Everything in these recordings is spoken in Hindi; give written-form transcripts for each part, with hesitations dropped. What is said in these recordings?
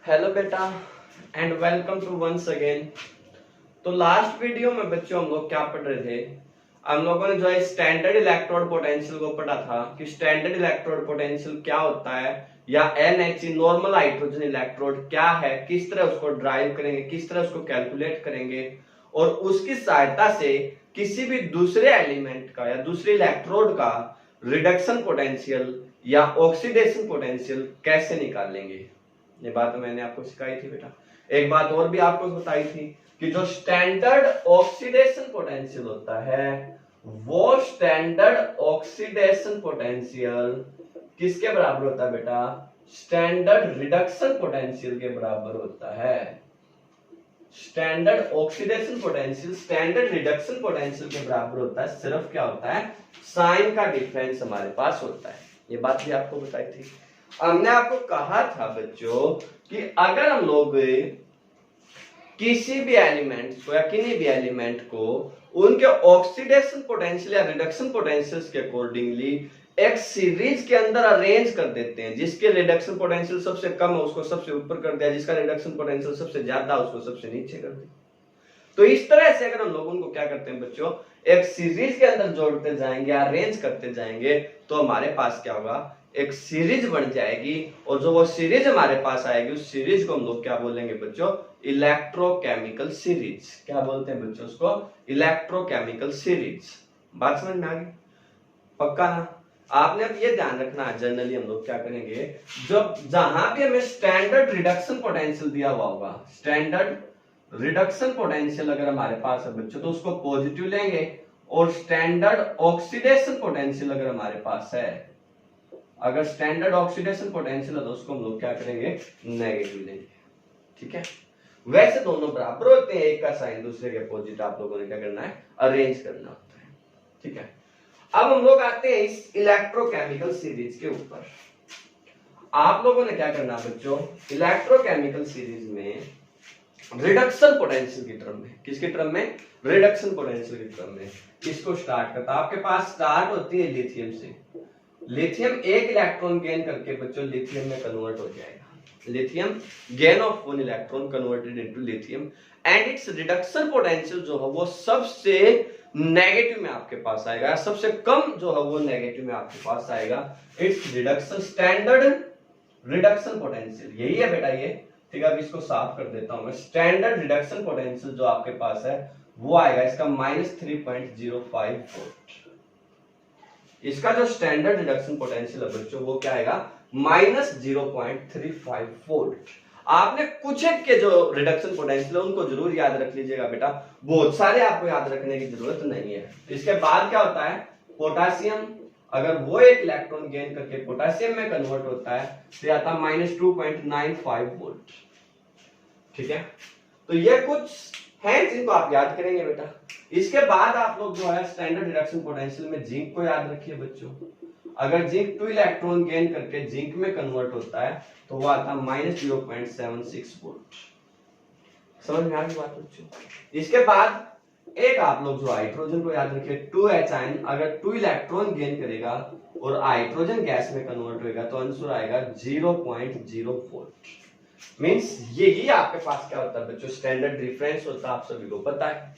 हेलो बेटा and welcome to once again. तो लास्ट वीडियो में बच्चों हम लोग क्या पढ़ रहे थे? हम लोगों ने जो है स्टैंडर्ड इलेक्ट्रोड पोटेंशियल को पढ़ा था कि स्टैंडर्ड इलेक्ट्रोड पोटेंशियल क्या होता है, या NHE नॉर्मल हाइड्रोजन इलेक्ट्रोड क्या है, किस तरह उसको ड्राइव करेंगे, किस तरह उसको कैलकुलेट करेंगे और उसकी सहायता से किसी भी दूसरे एलिमेंट का या दूसरे इलेक्ट्रोड का रिडक्शन पोटेंशियल या ऑक्सीडेशन पोटेंशियल कैसे निकालेंगे। ये बात मैंने आपको सिखाई थी बेटा। एक बात और भी आपको बताई थी कि जो स्टैंडर्ड ऑक्सीडेशन पोटेंशियल होता है वो स्टैंडर्ड ऑक्सीडेशन पोटेंशियल किसके बराबर होता है बेटा? स्टैंडर्ड रिडक्शन पोटेंशियल के बराबर होता है। Standard oxidation potential standard reduction potential के बराबर होता है। सिर्फ क्या होता है? साइन का डिफरेंस हमारे पास होता है। ये बात भी आपको बताई थी। हमने आपको कहा था बच्चों कि अगर हम लोग किसी भी एलिमेंट को या किन्हीं भी एलिमेंट को उनके ऑक्सीडेशन पोटेंशियल या रिडक्शन पोटेंशियल्स के अकॉर्डिंगली एक सीरीज के अंदर अरेंज कर देते हैं, जिसके रिडक्शन पोटेंशियल सबसे कम है उसको सबसे ऊपर कर दिया, जिसका रिडक्शन पोटेंशियल सबसे ज्यादा उसको सबसे नीचे कर दिया। तो इस तरह से अगर हम लोग उनको क्या करते हैं बच्चों, एक सीरीज के अंदर जोड़ते जाएंगे, अरेंज करते जाएंगे, तो हमारे पास क्या होगा? एक सीरीज बन जाएगी। और जो वो सीरीज हमारे पास आएगी उस सीरीज को हम लोग क्या बोलेंगे बच्चों? Electrochemical series. क्या बोलते हैं बच्चों उसको? Electrochemical series. बात समझ में आ गई? पक्का ना? आपने अब ये ध्यान रखना, जनरली हम लोग क्या करेंगे, जब जहां भी हमें स्टैंडर्ड रिडक्शन पोटेंशियल दिया हुआ होगा, स्टैंडर्ड रिडक्शन पोटेंशियल अगर हमारे पास है बच्चों तो उसको पॉजिटिव लेंगे, और स्टैंडर्ड ऑक्सीडेशन पोटेंशियल अगर हमारे पास है, अगर स्टैंडर्ड ऑक्सीडेशन पोटेंशियल है तो उसको हम लोग क्या करेंगे? नेगेटिव लेंगे। ठीक है? वैसे दोनों बराबर होते हैं, एक का साइन दूसरे के अपोजिट आप लोगों ने क्या करना है? अरेंज करना होता है। ठीक है? अब हम लोग आते हैं इस इलेक्ट्रोकेमिकल सीरीज के ऊपर। आप लोगों ने क्या करना बच्चों? इलेक्ट्रोकेमिकल सीरीज में रिडक्शन पोटेंशियल की टर्म में, किसके टर्म में? रिडक्शन पोटेंशियल की टर्म में किसको स्टार्ट करता है? आपके पास स्टार्ट होती है लिथियम से। लिथियम एक इलेक्ट्रॉन गेन करके बच्चों लिथियम में कन्वर्ट हो जाएगा। Lithium gain of one electron converted into lithium, and it's reduction potential जो है वो सबसे नेगेटिव में आपके पास आएगा, सबसे कम जो है वो नेगेटिव में आपके पास आएगा। It's reduction standard reduction potential यही है बेटा ये। ठीक है? अब इसको साफ कर देता हूं मैं। स्टैंडर्ड रिडक्शन पोटेंशियल जो आपके पास है वो आएगा इसका -3.05 वोल्ट। इसका जो स्टैंडर्ड रिडक्शन पोटेंशियल है बच्चों वो क्या आएगा? -0.35 वोल्ट। आपने कुछ एक के जो रिडक्शन पोटेंशियल है उनको जरूर याद रख लीजिएगा बेटा, बहुत सारे आपको याद रखने की जरूरत नहीं है। इसके बाद क्या होता है? पोटासियम, अगर वो एक इलेक्ट्रॉन गेन करके पोटासियम में कन्वर्ट होता है तो आता है -2.95 वोल्ट। ठीक है? तो ये कुछ है जिनको आप याद करेंगे बेटा। इसके बाद आप लोग जो है स्टैंडर्ड रिडक्शन पोटेंशियल में जिंक को याद रखिए बच्चों। अगर जिंक 2 इलेक्ट्रॉन गेन करके जिंक में कन्वर्ट होता है तो वो आता है -0.76 वोल्ट। समझ में आ गई बात बच्चों? इसके बाद एक आप लोग जो हाइड्रोजन को याद रखिए, 2H आयन अगर 2 इलेक्ट्रॉन गेन करेगा और हाइड्रोजन गैस में कन्वर्ट होगा तो आंसर आएगा 0.0 वोल्ट। मींस यही आपके पास क्या होता है बच्चों? स्टैंडर्ड डिफरेंस होता है, आप सभी को पता है।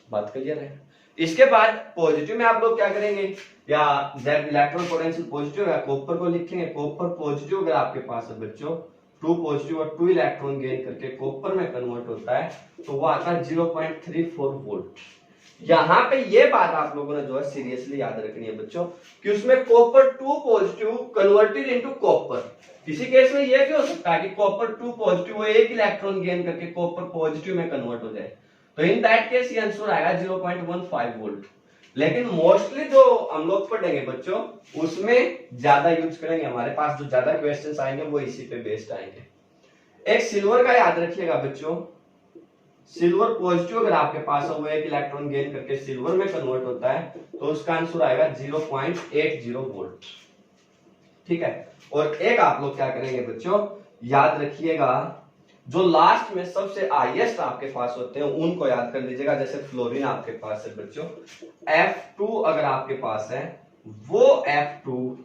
बात क्लियर है? इसके बाद पॉजिटिव में आप लोग क्या करेंगे, या जब इलेक्ट्रॉन पोटेंशियल पॉजिटिव है कॉपर को लिखेंगे। कॉपर पॉजिटिव अगर आपके पास है बच्चों, 2 पॉजिटिव और 2 इलेक्ट्रॉन गेन करके कॉपर में कन्वर्ट होता है तो वो आता है 0.34 वोल्ट। यहां पे ये बात आप लोगों ने जो है सीरियसली याद रखनी है बच्चों कि उसमें copper 2 positive converted into copper. किसी केस में ये भी हो सकता है कि कॉपर 2 पॉजिटिव वो एक इलेक्ट्रॉन गेन करके कॉपर पॉजिटिव में कन्वर्ट हो जाए, तो इन दैट केस ये आंसर आएगा 0.15 वोल्ट। लेकिन मोस्टली जो हम लोग पढ़ेंगे बच्चों उसमें ज्यादा यूज करेंगे, हमारे पास जो ज्यादा क्वेश्चंस आएंगे वो इसी पे बेस्ड आएंगे। एक सिल्वर का याद रखिएगा बच्चों। सिल्वर पॉजिटिव अगर आपके पास है वो एक इलेक्ट्रॉन गेन करके सिल्वर में कन्वर्ट होता है तो उसका आंसर आएगा 0.80 वोल्ट। ठीक है? और एक आप लोग क्या करेंगे बच्चों, याद रखिएगा जो लास्ट में सबसे हाईएस्ट आपके पास होते हैं उनको याद कर लीजिएगा। जैसे फ्लोरीन आपके पास है बच्चों, F2 अगर आपके पास है वो F2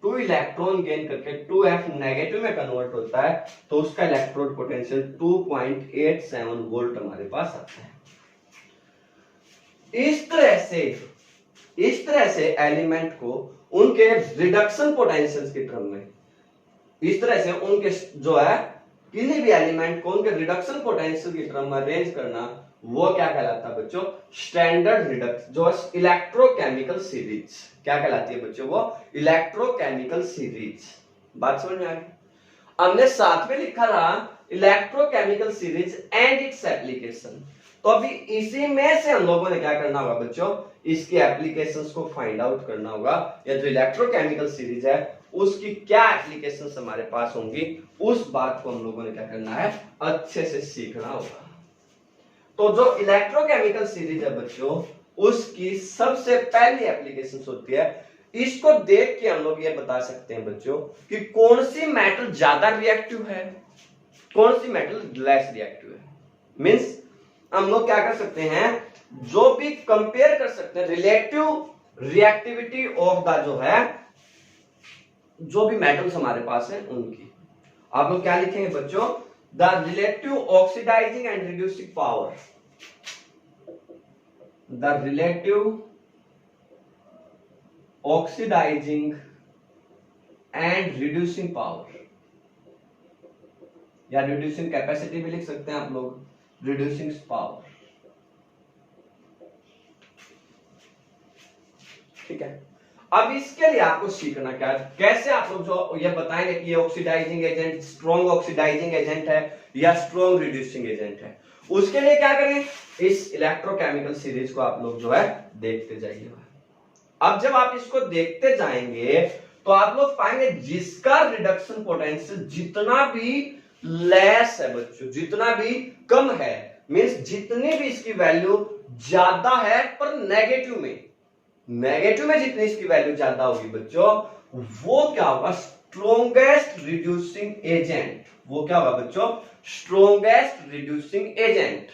2 इलेक्ट्रॉन गेन करके 2f नेगेटिव में कन्वर्ट होता है तो उसका इलेक्ट्रोड पोटेंशियल 2.87 वोल्ट हमारे पास आता है। इस तरह से एलिमेंट को उनके रिडक्शन पोटेंशियल्स के टर्म में, इस तरह से उनके जो है किसी भी एलिमेंट को उनके रिडक्शन पोटेंशियल की टर्म में अरेंज करना, वो क्या कहलाता है बच्चों? स्टैंडर्ड रिडक्शन, जो इलेक्ट्रोकेमिकल सीरीज क्या कहलाती है बच्चों? वो इलेक्ट्रोकेमिकल सीरीज। बात समझ में आ गई? हमने साथ में लिखा था electrochemical series and its application. तो अभी इसी में से हम लोगों ने क्या करना होगा बच्चों? इसके एप्लीकेशंस को फाइंड आउट करना होगा, या जो इलेक्ट्रोकेमिकल सीरीज है उसकी क्या एप्लीकेशंस हमारे पास होंगी, उस बात को हम लोगों ने क्या करना है? अच्छे से सीखना होगा। तो जो इलेक्ट्रोकेमिकल सीरीज है बच्चों, उसकी सबसे पहली एप्लीकेशन होती है, इसको देख के हम लोग ये बता सकते हैं बच्चों कि कौन सी मेटल ज्यादा रिएक्टिव है, कौन सी मेटल लेस रिएक्टिव है। मींस हम लोग क्या कर सकते हैं, जो भी कंपेयर कर सकते हैं रिलेटिव रिएक्टिविटी ऑफ द जो है जो भी मेटल्स हमारे पास है उनकी। आप लोग क्या लिखेंगे बच्चों? The relative oxidising and reducing power, the relative oxidising and reducing power, या रिड्यूसिंग कैपेसिटी भी लिख सकते हैं आप लोग, रिड्यूसिंग पावर। ठीक है, अब इसके लिए आपको सीखना क्या है, कैसे आप लोग जो ये बताएंगे कि ये oxidising agent strong oxidising agent है या स्ट्रॉन्ग रिड्यूसिंग एजेंट है। उसके लिए क्या करें, इस इलेक्ट्रोकेमिकल सीरीज को आप लोग जो है देखते जाइए। अब जब आप इसको देखते जाएंगे तो आप लोग पाएंगे जिसका रिडक्शन पोटेंशियल जितना भी लेस है बच्चों, जितना भी कम है, मींस जितनी भी इसकी वैल्यू ज्यादा है पर नेगेटिव में, नेगेटिव में जितनी इसकी वैल्यू ज्यादा होगी बच्चों, वो क्या होगा? Strongest reducing agent. वो क्या होगा बच्चों? Strongest reducing agent.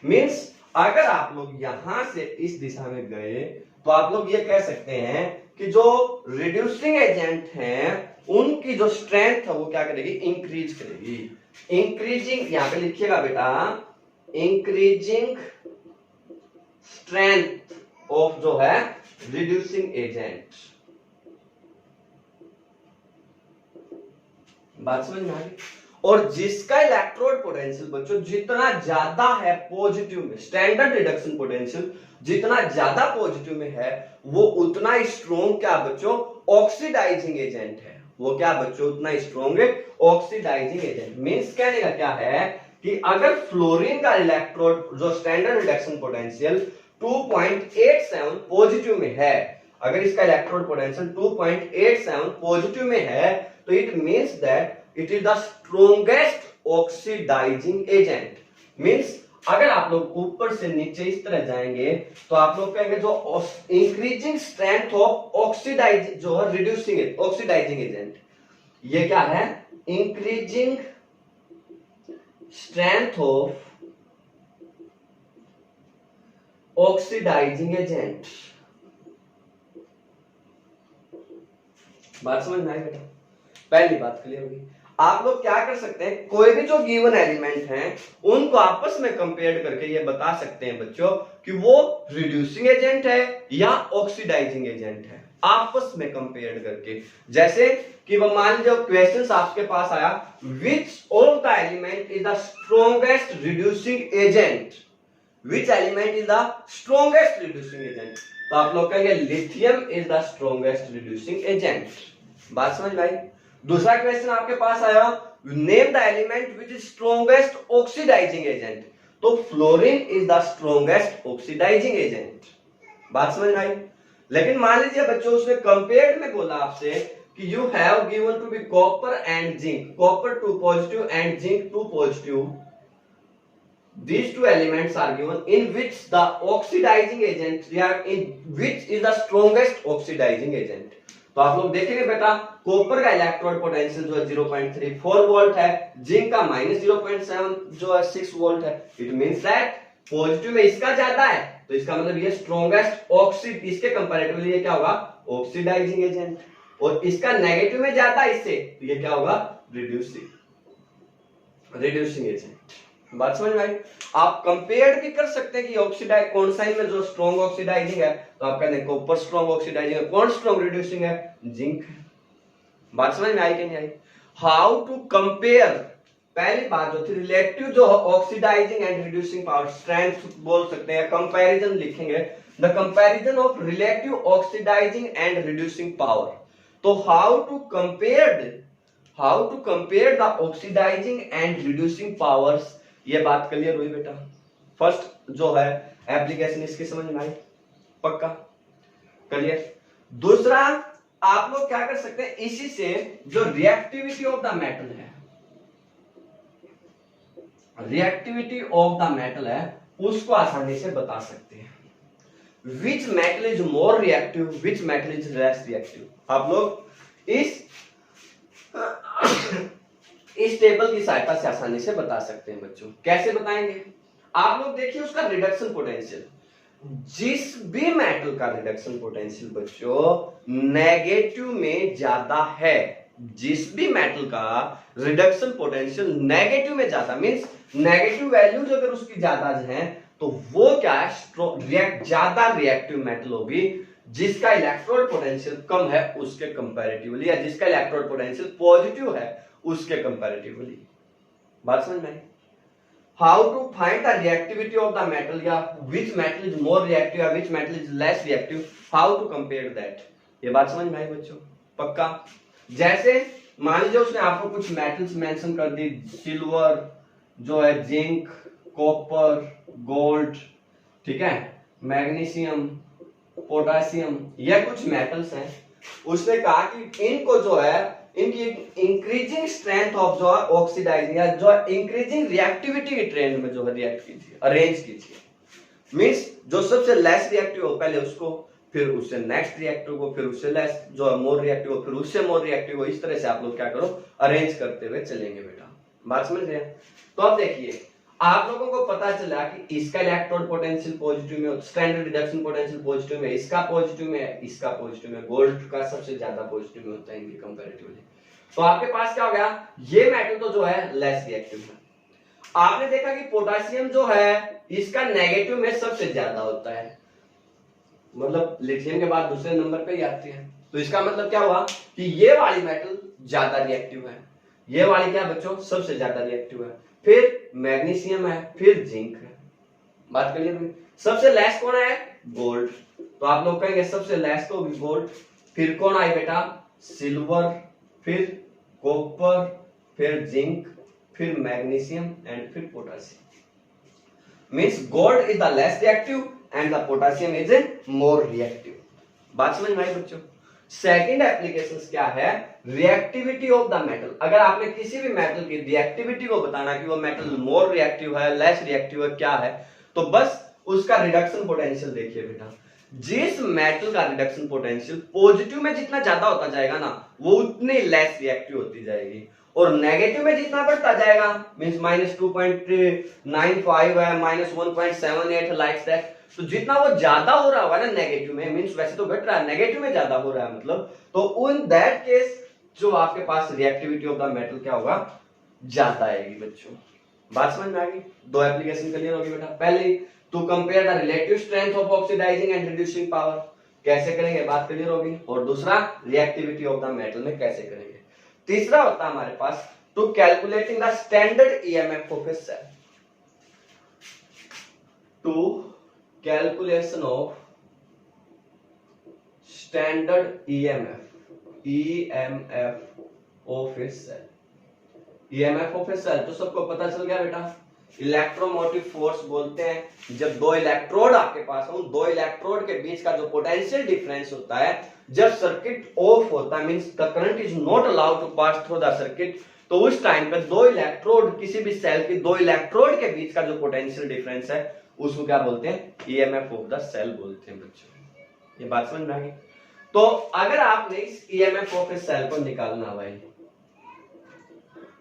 मींस अगर आप लोग यहां से इस दिशा में गए तो आप लोग ये कह सकते हैं कि जो रिड्यूसिंग एजेंट हैं उनकी जो स्ट्रेंथ है वो क्या करेगी? इंक्रीज करेगी। इंक्रीजिंग, यहां पे लिखिएगा बेटा, इंक्रीजिंग स्ट्रेंथ ऑफ जो है रिड्यूसिंग एजेंट। बात समझ में आ गई? और जिसका इलेक्ट्रोड पोटेंशियल बच्चों जितना ज्यादा है पॉजिटिव में, स्टैंडर्ड रिडक्शन पोटेंशियल जितना ज्यादा पॉजिटिव में है, वो उतना स्ट्रॉन्ग क्या बच्चों? ऑक्सीडाइजिंग एजेंट है। वो क्या बच्चों? उतना स्ट्रॉन्ग ऑक्सीडाइजिंग एजेंट। मींस कहने का क्या है कि अगर फ्लोरीन का इलेक्ट्रोड जो स्टैंडर्ड रिडक्शन पोटेंशियल 2.87 पॉजिटिव में है, अगर इसका इलेक्ट्रोड पोटेंशियल 2.87 पॉजिटिव में है, तो it means that it is the strongest oxidising agent. Means अगर आप लोग ऊपर से नीचे इस तरह जाएंगे तो आप लोग कहेंगे जो इंक्रीजिंग स्ट्रेंथ ऑफ ऑक्सीडाइजिंग जो है रिड्यूसिंग ऑक्सीडाइजिंग एजेंट, ये क्या है? Increasing strength of oxidising agent. बात समझ में आई बेटा? पहली बात क्लियर होगी। आप लोग क्या कर सकते हैं, कोई भी जो गिवन एलिमेंट हैं उनको आपस में कंपेयर करके ये बता सकते हैं बच्चों कि वो रिड्यूसिंग एजेंट है या ऑक्सीडाइजिंग एजेंट है, आपस में कंपेयर करके। जैसे कि वो मान लीजिए क्वेश्चन आपके पास आया, which of the element is the strongest reducing agent, which element is the strongest reducing agent, तो आप लोग कहेंगे lithium is the strongest reducing agent. बात समझ में आई? दूसरा क्वेश्चन आपके पास आया, name the element which is strongest oxidising agent, तो fluorine is the strongest oxidising agent. बात समझ में आई? लेकिन मान लीजिए बच्चों उसने कंपेयर्ड में बोला आपसे कि you have given to be copper and zinc, copper 2 positive and zinc 2 positive, these two elements are given in which the oxidizing agent in which is the strongest oxidizing agent। तो आप लोग देखेंगे बेटा कॉपर का इलेक्ट्रोड पोटेंशियल जो है 0.34 वोल्ट है, जिंक का -0.7 जो है 6 वोल्ट है। इट मींस दैट पॉजिटिव में इसका ज्यादा है, तो इसका मतलब ये स्ट्रॉन्गेस्ट ऑक्सी, इसके कंपैरेटिवली ये क्या होगा? Oxidising agent. और इसका नेगेटिव में ज्यादा इससे, तो ये क्या होगा, रिड्यूसिंग एजेंट। बात समझ में आई। आप कंपेयर भी कर सकते हैं कि ऑक्सीडाइज कौन सा में जो स्ट्रॉन्ग ऑक्सीडाइजिंग है, तो आप कहते हैं कॉपर स्ट्रॉन्ग ऑक्सीडाइजिंग है, कौन स्ट्रॉन्ग रिड्यूसिंग है, जिंक है। बात समझ में आई कि नहीं आई। हाउ टू कंपेयर, पहली बात जो थी रिलेटिव जो oxidising and reducing power, strength बोल सकते हैं, कंपैरिजन लिखेंगे, the comparison of relative oxidising and reducing power. तो how to compare the oxidising and reducing powers, ये बात क्लियर हुई बेटा। फर्स्ट जो है एप्लीकेशन इसकी समझ में आई, पक्का क्लियर। दूसरा आप लोग क्या कर सकते हैं, इसी से जो रिएक्टिविटी ऑफ द मेटल है, रिएक्टिविटी ऑफ द मेटल है, उसको आसानी से बता सकते हैं। विच metal is more reactive, which metal is less reactive, आप लोग इस टेबल की सहायता से आसानी से बता सकते हैं बच्चों। कैसे बताएंगे, आप लोग देखिए उसका रिडक्शन पोटेंशियल, जिस भी मेटल का रिडक्शन पोटेंशियल बच्चों नेगेटिव में ज्यादा है, जिस भी मेटल का रिडक्शन पोटेंशियल नेगेटिव में ज्यादा, मींस नेगेटिव वैल्यूज अगर उसकी ज्यादा है, तो वो क्या है, ज्यादा रिएक्टिव मेटल होगी। जिसका इलेक्ट्रोड पोटेंशियल कम है उसके कंपैरेटिवली, या जिसका इलेक्ट्रोड पोटेंशियल पॉजिटिव है उसके कंपैरेटिवली। बात समझ में आई। How to find the reactivity of the metal, या which metal is more reactive या which metal is less reactive, how to compare that, ये बात समझ में आई बच्चों, पक्का। जैसे मान लीजिए उसने आपको कुछ मेटल्स मेंशन कर दी, सिल्वर जो है, जिंक, कॉपर, गोल्ड, ठीक है, मैग्नीशियम, पोटासियम, ये कुछ मेटल्स हैं। उसने कहा कि इनको जो है, इनकी इंक्रीजिंग स्ट्रेंथ ऑफ जो है ऑक्सीडाइजिंग या जो इंक्रीजिंग रिएक्टिविटी के ट्रेंड में जो है रिएक्ट कीजिए, अरेंज कीजिए। मींस जो सबसे लेस रिएक्टिव हो पहले उसको, फिर उससे नेक्स्ट रिएक्टिव को, फिर उससे लेस जो है मोर रिएक्टिव हो, फिर उससे मोर रिएक्टिव हो। इस तरह से आप लोग क्या करो, अरेंज करते हुए चलेंगे बेटा। बात समझ रहे हैं। तो अब देखिए आप लोगों को पता चला कि इसका इलेक्ट्रोड पोटेंशियल पॉजिटिव में, स्टैंडर्ड रिडक्शन पोटेंशियल पॉजिटिव में, इसका पॉजिटिव में, इसका पॉजिटिव में, गोल्ड का सबसे ज्यादा पॉजिटिव में होता है इनके कंपैरेटिवली। तो आपके पास क्या हो गया, ये मेटल तो जो है लेस रिएक्टिव है। आपने देखा कि पोटासियम जो है इसका नेगेटिव में सबसे ज्यादा होता है, मतलब लिथियम के बाद दूसरे नंबर पे ही आती है। तो इसका मतलब क्या हुआ कि ये वाली मेटल ज्यादा रिएक्टिव है, ये वाली क्या बच्चों सबसे ज्यादा रिएक्टिव है, फिर मैग्नीशियम है, फिर जिंक है। बात क्लियर हुई। सबसे लेस कौन है, गोल्ड। तो आप लोग कहेंगे सबसे लेस तो गोल्ड, फिर कौन आए बेटा, सिल्वर, फिर कॉपर, फिर जिंक, फिर मैग्नीशियम एंड फिर potassium. Means gold is the less reactive and the potassium is a more reactive. बात समझ में आई बच्चों। सेकंड एप्लीकेशंस क्या है, रिएक्टिविटी ऑफ द मेटल। अगर आपने किसी भी मेटल की रिएक्टिविटी को बताना कि वो मेटल मोर रिएक्टिव है, लेस रिएक्टिव है, क्या है, तो बस उसका रिडक्शन पोटेंशियल देखिए बेटा। जिस मेटल का रिडक्शन पोटेंशियल पॉजिटिव में जितना ज्यादा होता जाएगा ना, वो उतनी लेस रिएक्टिव होती जाएगी, और नेगेटिव में जितना बढ़ता जाएगा, मींस -2.95 है, -1.78 लाइक दैट, तो जितना वो ज्यादा हो रहा होगा ना नेगेटिव में, मींस वैसे तो घट रहा है, नेगेटिव में ज्यादा हो रहा है मतलब, तो इन दैट केस जो आपके पास रिएक्टिविटी ऑफ द मेटल क्या होगा, ज्यादा आएगी बच्चों। बात समझ में आ गई। दो एप्लीकेशन क्लियर होगी बेटा। पहली to compare the relative strength of oxidising and reducing power, कैसे करेंगे, बात क्लियर होगी। और दूसरा रिएक्टिविटी ऑफ द मेटल में कैसे करेंगे। तीसरा होता है हमारे पास to calculating the standard EMF of a cell, to calculation of standard EMF of a cell. EMF of a cell तो सबको पता चल गया बेटा, इलेक्ट्रोमोटिव फोर्स बोलते हैं। जब दो इलेक्ट्रोड आपके पास हो, दो इलेक्ट्रोड के बीच का जो पोटेंशियल डिफरेंस होता है, जब सर्किट ऑफ होता है, means the current is not allowed to pass through the circuit, तो उस टाइम पे दो इलेक्ट्रोड, किसी भी सेल की दो इलेक्ट्रोड के बीच का जो पोटेंशियल डिफरेंस है उसको क्या बोलते हैं, ईएमएफ ऑफ द सेल बोलते हैं बच्चों। ये बात समझ में आ गई। तो अगर आपने इस ईएमएफ ऑफ ए सेल को निकालना भाई,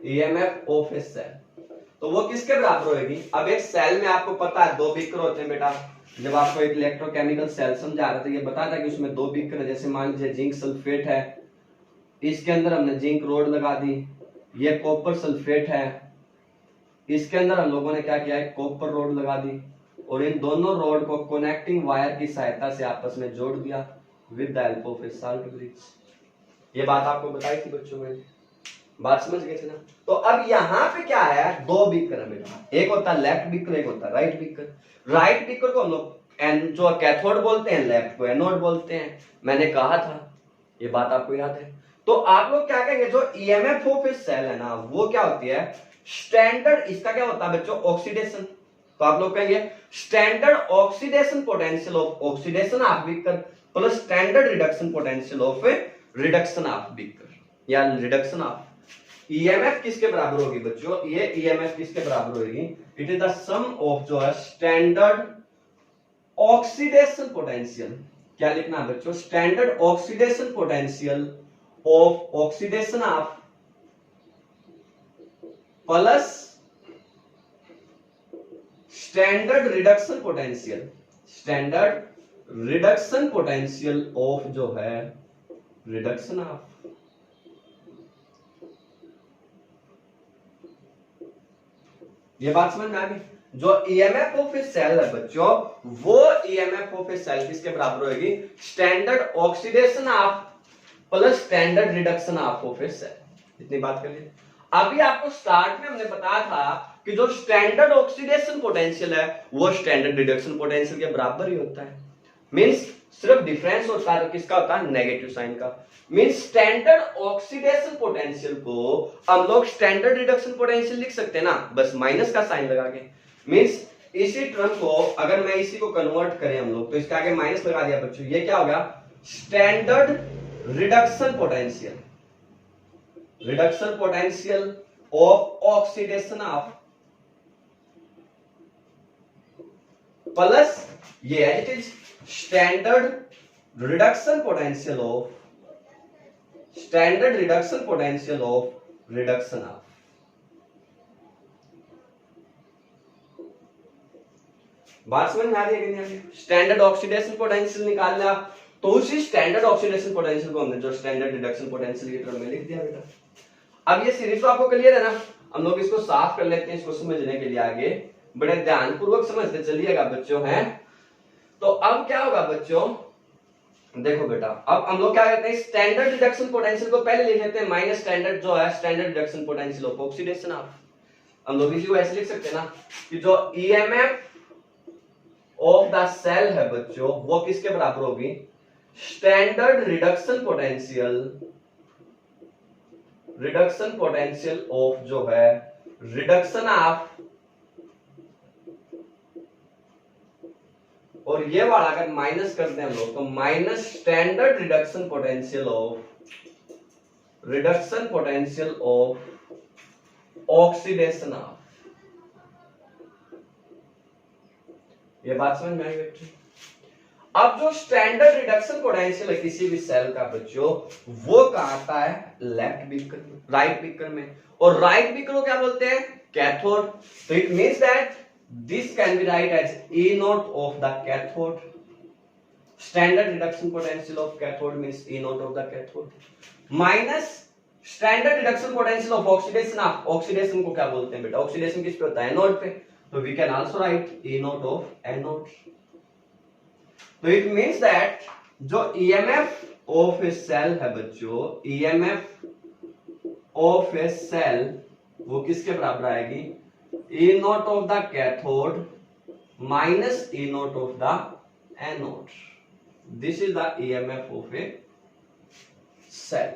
ईएमएफ ऑफ ए सेल, तो वो किसके बराबर होगी। अब एक सेल में आपको पता है दो बीकर होते हैं बेटा। जब आपको एक इलेक्ट्रोकेमिकल सेल समझा रहा था, ये बताया था कि उसमें दो बीकर है। जैसे मान लीजिए जिंक सल्फेट है, इसके अंदर हमने जिंक रोड लगा दी, ये कॉपर सल्फेट है, इसके अंदर हम लोगों ने क्या किया है, कॉपर रोड लगा दी और इन दोनों रोड को कनेक्टिंग वायर की सहायता से आपस में जोड़ दिया with the help of A salt bridge. ये बात आपको बताई थी बच्चों में, बात समझ गए थे ना। तो अब यहाँ पे क्या है, दो बीकर है बेटा, एक होता है लेफ्ट बीकर, एक होता है राइट बीकर। राइट बीकर को हम लोग जो कैथोड बोलते हैं, लेफ्ट को एनोड बोलते हैं, मैंने कहा था, ये बात आपको याद है। तो आप लोग क्या कहेंगे, जो ईएमएफ ऑफ ए सेल है ना, वो क्या होती है, स्टैंडर्ड, इसका क्या होता है बच्चों, ऑक्सीडेशन। तो आप लोग कहेंगे standard oxidation potential of oxidation of beaker plus standard reduction potential of reduction of beaker या रिडक्शन ऑफ। ईएमएफ किसके बराबर होगी बच्चों, ये ईएमएफ किसके बराबर होगी, it is the sum of जो है स्टैंडर्ड ऑक्सीडेशन पोटेंशियल। क्या लिखना है बच्चों, standard oxidation potential of oxidation of plus standard reduction potential, standard reduction potential of जो है रिडक्शन ऑफ। ये बात समझ में आ गई। जो ईएमएफ ऑफ ए सेल है बच्चों, वो ईएमएफ ऑफ ए सेल किसके बराबर होगी, standard oxidation of plus standard reduction of a cell. इतनी बात कर ली। अभी आपको स्टार्ट में हमने बताया था कि जो स्टैंडर्ड ऑक्सीडेशन पोटेंशियल है वो स्टैंडर्ड रिडक्शन पोटेंशियल के बराबर ही होता है। मींस सिर्फ डिफरेंस होता है, किसका होता है, नेगेटिव साइन का। मींस स्टैंडर्ड ऑक्सीडेशन पोटेंशियल को हम लोग स्टैंडर्ड रिडक्शन पोटेंशियल लिख सकते हैं ना, बस माइनस का साइन लगा के। मींस इसी टर्म को अगर मैं इसी को कन्वर्ट करें हम लोग, तो इसके आगे माइनस लगा दिया बच्चों, ये क्या होगा, standard reduction potential, reduction potential of oxidation of plus ये है it is standard reduction potential of, standard reduction potential of reduction of. बात समझ में आ रही है कि नहीं आ रही? स्टैंडर्ड ऑक्सीडेशन पोटेंशियल निकालना, तो उसी स्टैंडर्ड ऑक्सीडेशन पोटेंशियल को हमने जो स्टैंडर्ड रिडक्शन पोटेंशियल की टर्म में लिख दिया बेटा। अब ये सीरीज तो आपको क्लियर है ना, हम लोग इसको साफ कर लेते हैं, इसको समझने के लिए आगे बड़े ध्यानपूर्वक समझते चलिएगा बच्चों हैं। तो अब क्या होगा बच्चों, देखो बेटा, अब हम लोग क्या करते हैं, स्टैंडर्ड रिडक्शन पोटेंशियल को पहले लिख लेते हैं माइनस स्टैंडर्ड जो है standard reduction potential of oxidation of. हम लोग इसी को ऐसे लिख सकते हैं ना कि जो ईएमएफ ऑफ द सेल है बच्चों, वो किसके बराबर होगी, standard reduction potential, reduction potential of जो है रिडक्शन ऑफ, और ये वाला अगर माइनस करते हैं हम लोग तो minus standard reduction potential of, reduction potential of oxidation of. ये बात समझ में आई बेटे। अब जो स्टैंडर्ड रिडक्शन पोटेंशियल है किसी भी सेल का बच्चों, वो कहां आता है, लेफ्ट बीकर में, राइट बीकर में। और राइट बीकर को क्या बोलते हैं, कैथोड। तो it means that this can be write as E naught of the cathode. Standard reduction potential of cathode means E naught of the cathode minus standard reduction potential of oxidation of, oxidation को क्या बोलते हैं बेटा, oxidation किस पे होता है, एनोड पे। तो we can also write E naught of anode. तो it means that जो EMF of a cell है बच्चों, EMF of a cell वो किसके बराबर आएगी, E naught of the cathode minus E naught of the anode. This is the EMF of a cell.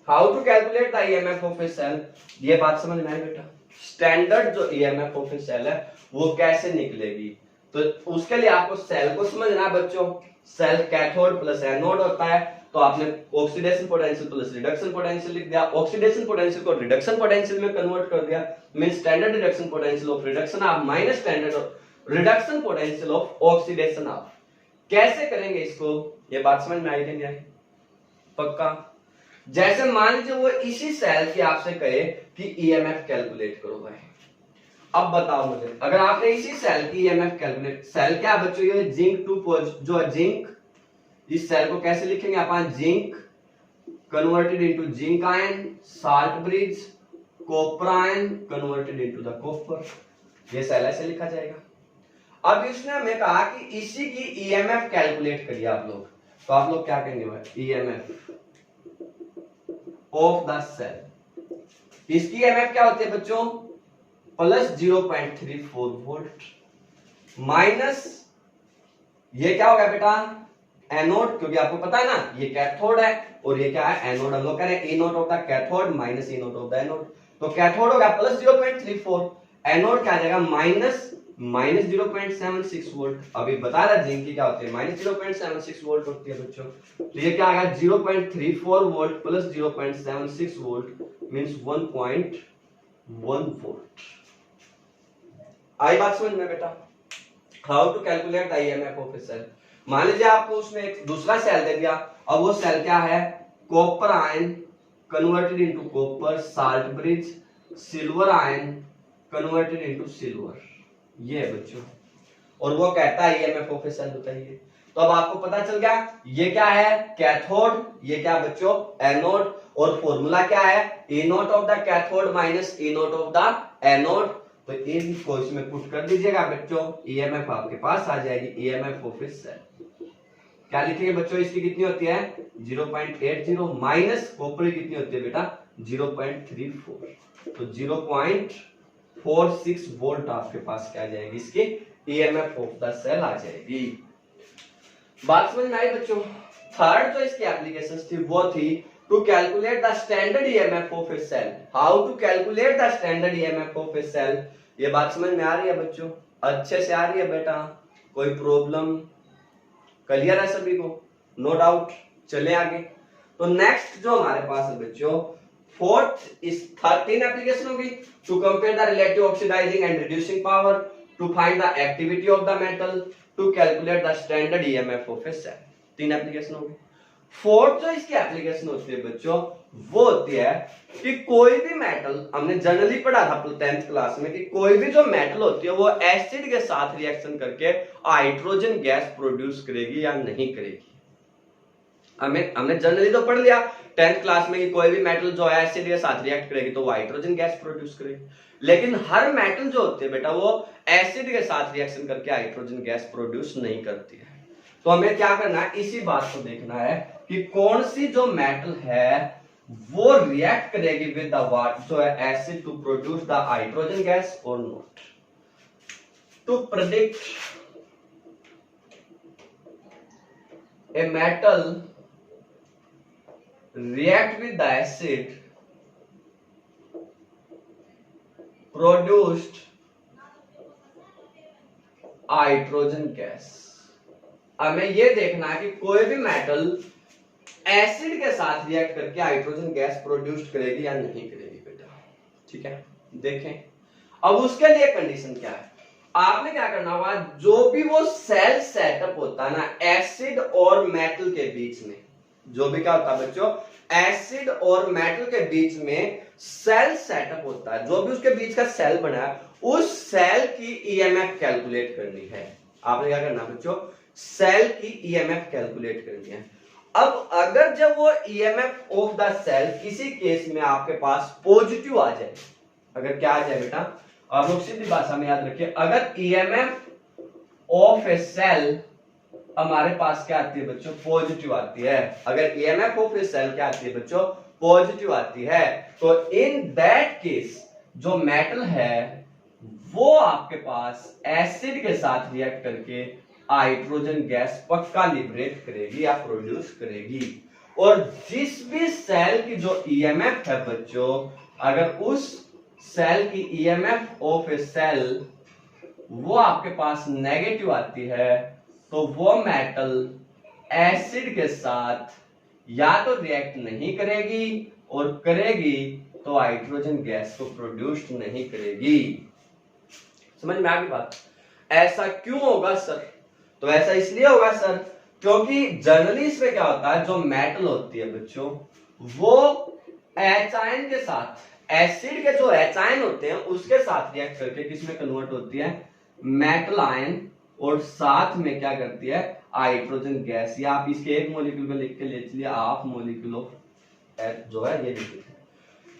How to calculate the EMF of a cell? ये बात समझ में आई बेटा। स्टैंडर्ड जो EMF of a cell है वो कैसे निकलेगी, तो उसके लिए आपको सेल को समझना है बच्चों। सेल कैथोड प्लस एनोड होता है, तो आपने oxidation potential plus reduction potential लिख दिया, ऑक्सीडेशन पोटेंशियल को रिडक्शन पोटेंशियल में कन्वर्ट कर दिया, means standard reduction potential of reduction of minus standard reduction potential of oxidation of. कैसे करेंगे इसको, ये बात समझ में आई कि नहीं आई, पक्का। जैसे मान लीजिए वो इसी सेल की आपसे कहे कि ईएमएफ कैलकुलेट करो भाई, अब बताओ मुझे, अगर आपने इसी सेल की ईएमएफ कैलकुलेट, सेल क्या बच्चों, ये जिंक 2 जो है जिंक, इस सेल को कैसे लिखेंगे अपन, zinc converted into zinc ion, salt bridge, copper ion converted into the copper. ये सेल ऐसे लिखा जाएगा। अब इसने हमें कहा कि इसी की ईएमएफ कैलकुलेट करिए आप लोग, तो आप लोग क्या कहेंगे भाई, ईएमएफ ऑफ द सेल। इसकी ईएमएफ क्या होती है बच्चों, प्लस 0.34 वोल्ट माइनस ये क्या होगा बेटा, एनोड, क्योंकि आपको पता है ना ये कैथोड है और ये क्या है एनोड। हम लोग कह रहे हैं E nought of the cathode minus E nought of the anode. तो कैथोड होगा प्लस 0.34, एनोड क्या आ जाएगा माइनस 0.76 वोल्ट। अभी बता रहा जिंक की क्या होती है, माइनस 0.76 वोल्ट होती है बच्चों। तो ये क्या आएगा 0.34 वोल्ट प्लस 0.76 वोल्ट मींस 1.1 वोल्ट। आई बात समझ में बेटा। How to calculate the EMF of a cell. मान लीजिए आपको उसने एक दूसरा सेल दे दिया, अब वो सेल क्या है, copper ion converted into copper, salt bridge, silver ion converted into silver, ये है बच्चों। और वो कहता है ईएमएफ ऑफ ए सेल बताइए। तो अब आपको पता चल गया ये क्या है कैथोड, ये क्या बच्चों एनोड, और फॉर्मूला क्या है E nought of the cathode minus E nought of the anode. तो इनको इसमें पुट कर दीजिएगा बच्चों, ईएमएफ आपके पास आ जाएगी, ईएमएफ ऑफ ए सेल। क्या लिखेंगे बच्चों, इसकी कितनी होती है 0.80 माइनस कॉपर कितनी होती है बेटा 0.34, तो 0.46 वोल्ट आपके पास क्या आ जाएगी, इसकी ईएमएफ ऑफ द सेल आ जाएगी। बात समझ में आई बच्चों। थर्ड जो इसकी एप्लीकेशंस थी वो थी to calculate the standard EMF of a cell. How to calculate the standard EMF of a cell. ये बात समझ में आ रही है बच्चों, अच्छे से आ रही है बेटा, कोई प्रॉब्लम, क्लियर है सभी को, नो डाउट। चले आगे। तो नेक्स्ट जो हमारे पास है बच्चों फोर्थ इस 13 एप्लीकेशन होगी to compare the relative oxidising and reducing power, to find the activity of the metal, to calculate the standard EMF of a cell. 3 application होगी। फोर्थ जो इसकी एप्लीकेशन होती है बच्चों वो होती है कि कोई भी मेटल, हमने जनरली पढ़ा था 10th क्लास में कि कोई भी जो मेटल होती है वो एसिड के साथ रिएक्शन करके हाइड्रोजन गैस प्रोड्यूस करेगी या नहीं करेगी। हमने जनरली तो पढ़ लिया 10th क्लास में कि कोई भी मेटल जो है एसिड के साथ रिएक्ट करेगी तो वो हाइड्रोजन गैस प्रोड्यूस करेगी, लेकिन हर मेटल जो होती है बेटा वो एसिड के साथ रिएक्शन करके हाइड्रोजन गैस प्रोड्यूस नहीं करती है। तो हमें क्या करना है, इसी बात को देखना है कि कौन सी जो मेटल है वो रिएक्ट करेगी विद द वाटर जो है acid to produce the hydrogen gas और not. To predict a metal react with the acid produced hydrogen gas. हमें यह देखना है कि कोई भी मेटल एसिड के साथ रिएक्ट करके हाइड्रोजन गैस प्रोड्यूस करेगी या नहीं करेगी बेटा, ठीक है। देखें अब उसके लिए कंडीशन क्या है, आपने क्या करना होगा, जो भी वो सेल सेटअप होता है ना एसिड और मेटल के बीच में, जो भी क्या होता है बच्चों एसिड और मेटल के बीच में सेल सेटअप होता है, जो भी उसके बीच का सेल बना है उस सेल की ईएमएफ कैलकुलेट करनी है। आपने क्या करना बच्चों, सेल की ईएमएफ कैलकुलेट करनी है। अब अगर जब वो ईएमएफ ऑफ द सेल किसी केस में आपके पास पॉजिटिव आ जाए, अगर क्या आ जाए बेटा, आप लोग सीधी भाषा में याद रखिए, अगर ईएमएफ ऑफ ए सेल हमारे पास क्या आती है बच्चों पॉजिटिव आती है, अगर ईएमएफ ऑफ ए सेल क्या आती है बच्चों पॉजिटिव आती है, तो इन दैट केस जो मेटल है वो आपके पास एसिड के साथ रिएक्ट करके हाइड्रोजन गैस पक्का लिबरेट करेगी या प्रोड्यूस करेगी। और जिस भी सेल की जो ईएमएफ है बच्चों, अगर उस सेल की ईएमएफ ऑफ ए सेल वो आपके पास नेगेटिव आती है, तो वो मेटल एसिड के साथ या तो रिएक्ट नहीं करेगी और करेगी तो हाइड्रोजन गैस को प्रोड्यूस नहीं करेगी। समझ में आ गई बात। ऐसा क्यों होगा सर, तो ऐसा इसलिए होगा सर क्योंकि जनरली इसमें क्या होता है, जो मेटल होती है बच्चों वो एच आयन के साथ, एसिड के जो एच आयन होते हैं उसके साथ रिएक्ट करके किसमें कन्वर्ट होती है मेटल आयन, और साथ में क्या करती है हाइड्रोजन गैस, या आप इसके एक मॉलिक्यूल को लिख के ले चलिए हाफ मॉलिक्यूल ऑफ जो है ये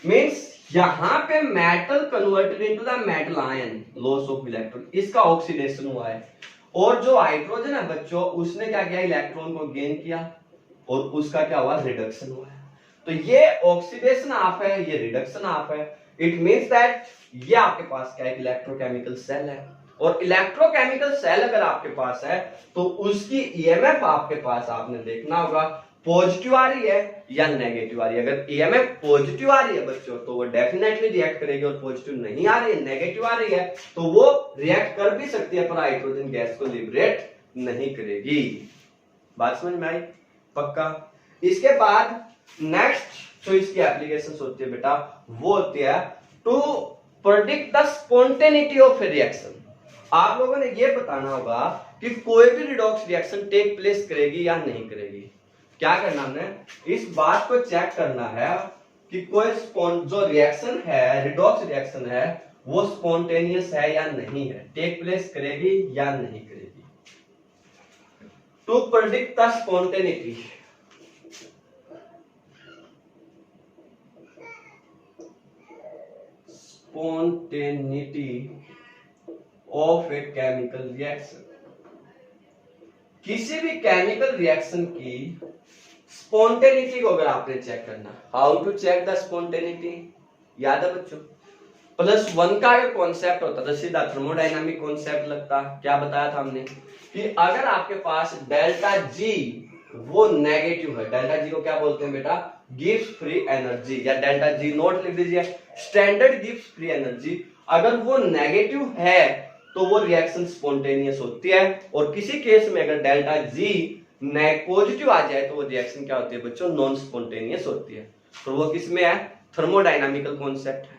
मीन्स यहां पे metal converted into the metal ion, loss of electron, इसका ऑक्सीडेशन हुआ है। और जो हाइड्रोजन है बच्चों उसने क्या किया, इलेक्ट्रॉन को गेन किया और उसका क्या हुआ, रिडक्शन हुआ है। तो ये ऑक्सीडेशन ऑफ है, ये रिडक्शन ऑफ है। इट मींस दैट ये आपके पास क्या है, इलेक्ट्रोकेमिकल सेल है। और इलेक्ट्रोकेमिकल सेल अगर आपके पास है तो उसकी ईएमएफ आपके पास आपने देखना होगा पॉजिटिव आ रही है या नेगेटिव आ रही है। अगर ईएमएफ पॉजिटिव आ रही है बच्चों तो वो डेफिनेटली रिएक्ट करेगी, और पॉजिटिव नहीं आ रही है, नेगेटिव आ रही है, तो वो रिएक्ट कर भी सकती है पर हाइड्रोजन गैस को लिबरेट नहीं करेगी। बात समझ में आई? पक्का। इसके बाद नेक्स्ट जो इसकी एप्लीकेशंस होती है बेटा वो होती है to predict the spontaneity of a reaction. आप लोगों ने ये बताना होगा कि कोई भी रिडॉक्स रिएक्शन टेक प्लेस करेगी या नहीं करेगी। क्या करना हमने, इस बात को चेक करना है कि कोई जो रिएक्शन है, रिडॉक्स रिएक्शन है, वो स्पॉन्टेनियस है या नहीं है, टेक प्लेस करेगी या नहीं करेगी। To predict the spontaneity, spontaneity of a chemical reaction. किसी भी केमिकल रिएक्शन की स्पॉन्टेनिटी को अगर आपने चेक करना, how to check the spontaneity, याद है बच्चों? +1 का अगर कॉन्सेप्ट होता तो सीधा थर्मोडायनामिक कॉन्सेप्ट लगता। क्या बताया था हमने कि अगर आपके पास डेल्टा जी वो नेगेटिव है, डेल्टा जी को क्या बोलते हैं बेटा, गिव्स फ्री एनर्जी, या डेल्टा जी नोट लिख दीजिए, स्टैंडर्ड गिव्स फ्री एनर्जी। अगर वो नेगेटिव है तो वो रिएक्शन स्पॉन्टेनियस होती है, और किसी केस में अगर डेल्टा जी पॉजिटिव आ जाए तो वो रिएक्शन क्या होती है बच्चों, नॉन स्पॉन्टेनियस होती है। तो वो किसमें है, थर्मोडायनामिकल कॉन्सेप्ट है।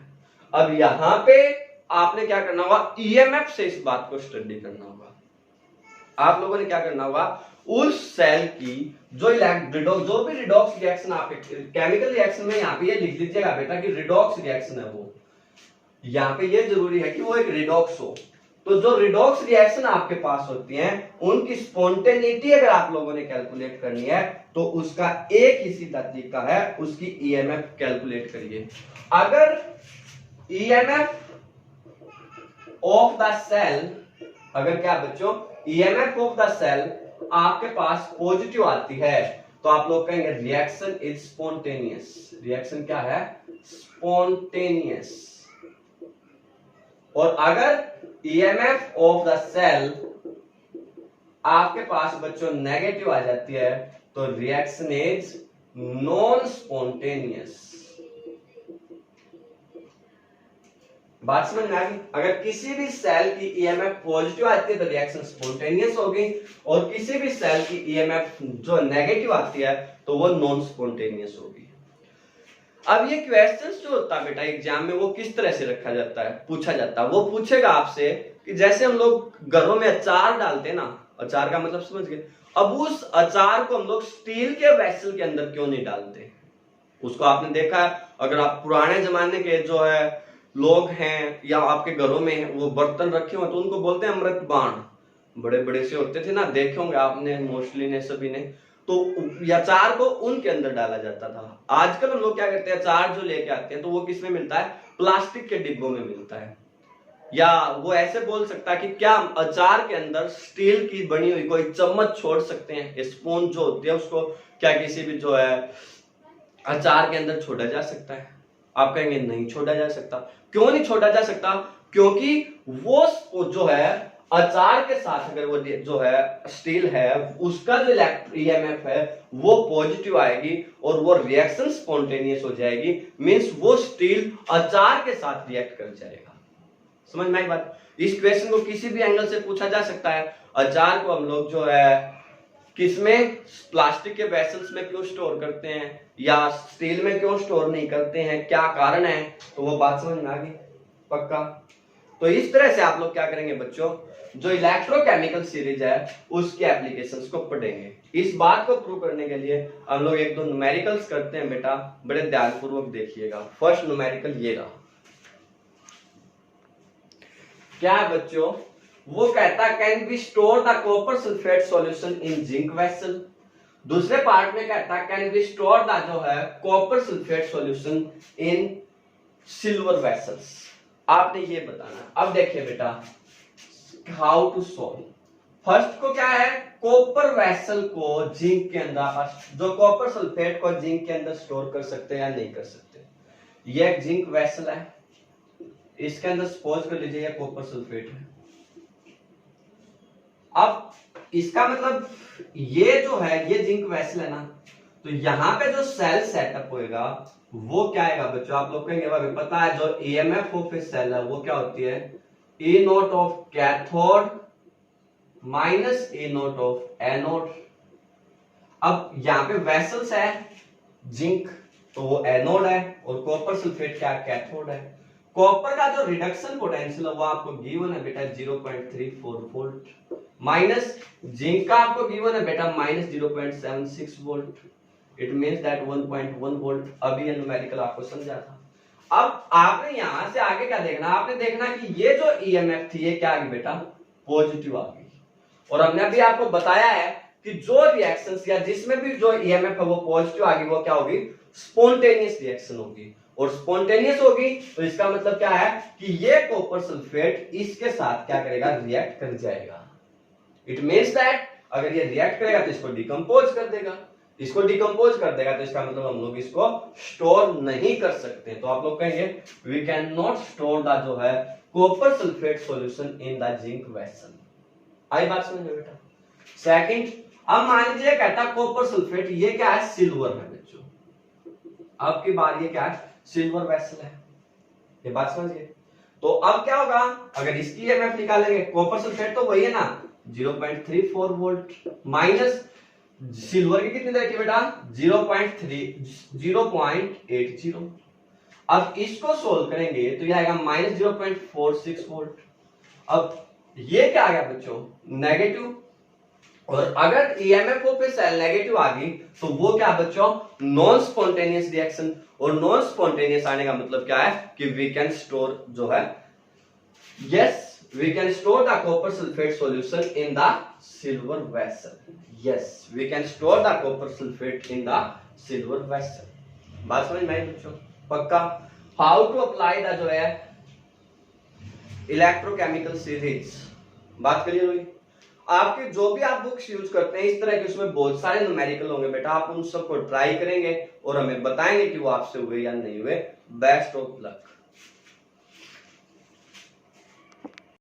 अब यहां पे आपने क्या करना होगा, ईएमएफ से इस बात को स्टडी करना होगा। आप लोगों ने क्या करना होगा, उस सेल की जो भी रिडॉक्स रिएक्शन आपके केमिकल रिएक्शन में, यहाँ पे ये लिख लीजिएगा बेटा कि रिडॉक्स रिएक्शन है वो, यहाँ पे ये जरूरी है कि वो एक रिडॉक्स हो। तो जो रिडॉक्स रिएक्शन आपके पास होती हैं उनकी स्पॉन्टेनिटी अगर आप लोगों ने कैलकुलेट करनी है तो उसका एक ही सीधा तरीका है, उसकी ईएमएफ कैलकुलेट करिए। अगर ईएमएफ ऑफ द सेल, अगर क्या बच्चों, ईएमएफ ऑफ द सेल आपके पास पॉजिटिव आती है तो आप लोग कहेंगे रिएक्शन इज स्पॉन्टेनियस। रिएक्शन क्या है, स्पॉन्टेनियस। और अगर ईएमएफ ऑफ द सेल आपके पास बच्चों नेगेटिव आ जाती है तो रिएक्शन इज नॉन स्पॉन्टेनियस। बात समझ में आ गई? अगर किसी भी सेल की ईएमएफ पॉजिटिव आती है तो रिएक्शन स्पॉन्टेनियस होगी, और किसी भी सेल की ईएमएफ जो नेगेटिव आती है तो वो नॉन स्पॉन्टेनियस होगी। अब ये क्वेश्चंस जो होता है बेटा एग्जाम में वो किस तरह से रखा जाता है, पूछा जाता है। वो पूछेगा आपसे कि जैसे हम लोग घरों में अचार डालते हैं ना, अचार का मतलब समझ गए, अब उस अचार को हम लोग स्टील के वेसल के अंदर क्यों नहीं डालते? उसको आपने देखा है, अगर आप पुराने जमाने के जो है लोग हैं या आपके घरों में वो बर्तन रखे हो तो उनको बोलते हैं अमृत बाण, बड़े बड़े से होते थे ना, देखे होंगे आपने मोस्टली ने, सभी ने। तो अचार को उनके अंदर डाला जाता था। आजकल हम लोग क्या करते हैं, अचार जो लेके आते हैं तो वो किसमें मिलता है, प्लास्टिक के डिब्बों में मिलता है। या वो ऐसे बोल सकता है कि क्या अचार के अंदर स्टील की बनी हुई कोई चम्मच छोड़ सकते हैं, स्पून जो होती है उसको क्या किसी भी जो है अचार के अंदर छोड़ा जा सकता है? आप कहेंगे नहीं छोड़ा जा सकता। क्यों नहीं छोड़ा जा सकता? क्योंकि वो जो है अचार के साथ अगर वो जो है स्टील है उसका जो ईएमएफ है वो पॉजिटिव आएगी और वो रिएक्शन स्पॉन्टेनियस हो जाएगी, मींस वो स्टील अचार के साथ रिएक्ट कर जाएगा। समझ में आई बात? इस क्वेश्चन को किसी भी एंगल से पूछा जा सकता है। अचार को हम लोग जो है किसमें, प्लास्टिक के वेसल्स में क्यों स्टोर करते हैं या स्टील में क्यों स्टोर नहीं करते हैं, क्या कारण है, तो वो बात समझ में आ गई? पक्का। तो इस तरह से आप लोग क्या करेंगे बच्चों, जो इलेक्ट्रोकेमिकल सीरीज है उसके एप्लीकेशंस को पढ़ेंगे। इस बात को प्रूव करने के लिए हम लोग एक दो न्यूमेरिकल्स करते हैं बेटा, बड़े ध्यानपूर्वक देखिएगा। फर्स्ट न्यूमेरिकल ये रहा। क्या बच्चों, वो कहता can be store the copper sulphate solution in zinc vessel. दूसरे पार्ट में कहता है कैन बी स्टोर द जो है कॉपर सल्फेट सॉल्यूशन इन सिल्वर वेसल्स। आपने ये बताना। अब देखिए बेटा हाउ टू सॉल्व। फर्स्ट को क्या है, कॉपर वेसल को जिंक के अंदर, जो कॉपर सल्फेट को जिंक के अंदर स्टोर कर सकते हैं या नहीं कर सकते। ये एक जिंक वेसल है, इसके अंदर सपोज कर लीजिए ये कॉपर सल्फेट है। अब इसका मतलब ये जो है ये जिंक वेसल है ना, तो यहां पे जो सेल सेटअप होएगा वो क्या आएगा बच्चों, आप लोग कहेंगे भाई पता है जो ईएमएफ ऑफ ए सेल है वो क्या होती है, E nought of cathode minus E nought of anode. अब यहां पे वेसल्स है जिंक तो वो एनोड है और कॉपर सल्फेट क्या कैथोड है। कॉपर का जो रिडक्शन पोटेंशियल है वो आपको गिवन है बेटा 0.34 वोल्ट, माइनस जिंक का आपको गिवन है बेटा minus 0.76 volt, it means that 1.1 volt. अभी ये न्यूमेरिकल आपको समझा था। अब आपने यहां से आगे क्या देखना, आपने देखना कि ये जो ईएमएफ थी ये क्या आ गई बेटा पॉजिटिव आ गई। और हमने अभी आपको बताया है कि जो रिएक्शंस या जिसमें भी जो ईएमएफ है वो पॉजिटिव आ गई वो क्या होगी, स्पॉन्टेनियस रिएक्शन होगी। और स्पॉन्टेनियस होगी तो इसका मतलब क्या है कि ये कॉपर सल्फेट इसके साथ क्या करेगा, रिएक्ट कर जाएगा। इट मींस दैट अगर ये रिएक्ट करेगा तो इसको डिकम्पोज कर देगा, इसको डिकम्पोज कर देगा तो इसका मतलब हम लोग इसको स्टोर नहीं कर सकते। तो आप लोग कहेंगे we can not store the जो है copper sulphate solution in the zinc vessel. आई बात समझ में बेटा। सेकंड, अब मान लीजिए कहता कॉपर सल्फेट ये क्या है, सिल्वर है बच्चों। आपकी बार ये क्या है, सिल्वर वेसल है, ये बात समझिए। तो अब क्या होगा, अगर इसकी ईएमएफ निकालेंगे, कॉपर सल्फेट तो वही है ना 0.34 वोल्ट, माइनस सिल्वर की कितनी रहती है बेटा 0.80। अब इसको सोल्व करेंगे तो ये आएगा माइनस 0.46 वोल्ट। अब ये क्या आ गया बच्चों नेगेटिव, और अगर ईएमएफ पे सेल नेगेटिव आ गई तो वो क्या बच्चों नॉन स्पॉन्टेनियस रिएक्शन। और नॉन स्पॉन्टेनियस आने का मतलब क्या है कि वी कैन स्टोर जो है, yes we can store the copper sulphate solution in the silver vessel. Yes we can store the copper sulphate in the silver vessel. बात समझ में आई बच्चों पक्का। हाउ टू अप्लाई द जो है इलेक्ट्रोकेमिकल सीरीज, बात करिए हुई। आपके जो भी आप बुक्स यूज करते हैं इस तरह के उसमें बहुत सारे न्यूमेरिकल होंगे बेटा, आप उन सबको ट्राई करेंगे और हमें बताएंगे कि वो आपसे हुए या नहीं हुए। Best of luck.